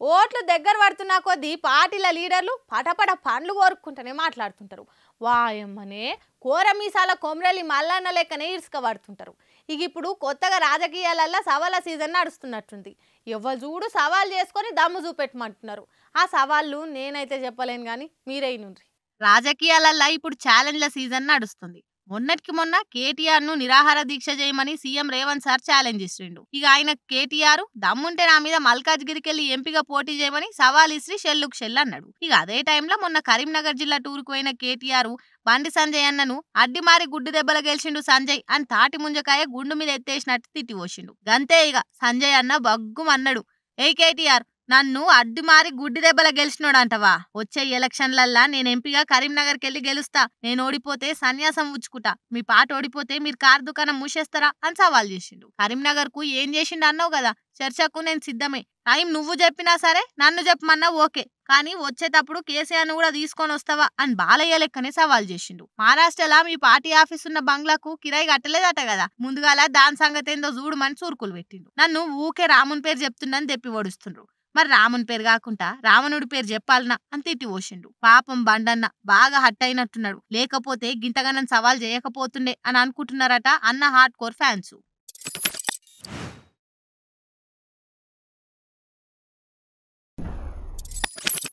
ఓట్లు దగ్గర పడుతున్నా కొద్దీ పార్టీల లీడర్లు పటపట పండ్లు కోరుకుంటూనే మాట్లాడుతుంటారు. వాయమ్మనే కోరమీసాల కొమ్రెల్లి మల్లన్న లెక్కనే ఇరుసుక పడుతుంటారు. ఇక ఇప్పుడు కొత్తగా రాజకీయాలల్లో సవాళ్ళ సీజన్ నడుస్తున్నట్టుంది. ఎవరు చూడు సవాల్ చేసుకొని దమ్ము చూపెట్టమంటున్నారు. ఆ సవాళ్ళు నేనైతే చెప్పలేను కానీ మీరే నుండి. రాజకీయాలల్లో ఇప్పుడు ఛాలెంజ్ల సీజన్ నడుస్తుంది. మొన్నటికి మొన్న కేటీఆర్ ను నిరాహార దీక్ష చేయమని సీఎం రేవంత్ సార్ ఛాలెంజ్ ఇస్తుండు. ఇక ఆయన కేటీఆర్ దమ్ముంటే నా మీద మల్కాజ్గిరికి ఎంపీగా పోటీ చేయమని సవాల్ ఇస్త్రీ షెల్లుకు షెల్ అన్నాడు. ఇక అదే టైంలో మొన్న కరీంనగర్ జిల్లా టూర్కు పోయిన కేటీఆర్ బండి సంజయ్ అన్నను అడ్డిమారి గుడ్డు దెబ్బలు గెలిచిండు సంజయ్ అని తాటి ముంజకాయ గుండు మీద ఎత్తేసినట్టు తిట్టిపోసిండు. గంతే ఇక సంజయ్ అన్న బగ్గుమన్నాడు. ఏ కేటీఆర్ నన్ను అడ్డుమారి గుడ్డి దెబ్బల గెలిచినోడంటవా? వచ్చే ఎలక్షన్లల్లా నేను ఎంపీగా కరీంనగర్కి వెళ్ళి గెలుస్తా. నేను ఓడిపోతే సన్యాసం ఉచ్చుకుంటా. మీ పాట ఓడిపోతే మీరు కారు దుకాణం మూసేస్తారా అని సవాల్ చేసిండు. కరీంనగర్ కు ఏం చేసిండు అన్నావు కదా, చర్చకు నేను సిద్ధమే. టైం నువ్వు చెప్పినా సరే నన్ను చెప్పమన్నా ఓకే, కానీ వచ్చేటప్పుడు కేసీఆర్ ను కూడా తీసుకొని వస్తావా అని బాలయ్య లెక్కనే సవాల్ చేసిండు. మహారాష్ట్రలో మీ పార్టీ ఆఫీస్ ఉన్న బంగ్లాకు కిరాయి కట్టలేదట కదా, ముందుగాల దాని సంగతి ఏందో చూడమని సూరుకులు పెట్టిండు. నన్ను ఊకే రాముని పేరు చెప్తుండని తెప్పి ఓడిస్తుండ్రు. మరి రాముని పేరు కాకుండా రావణుడి పేరు చెప్పాలనా అని తిట్టి పోసిండు. పాపం బండన్న బాగా హట్ అయినట్టున్నాడు. లేకపోతే గింతగానం సవాల్ చేయకపోతుండే అని అనుకుంటున్నారట అన్న హార్డ్ కోర్ ఫ్యాన్స్.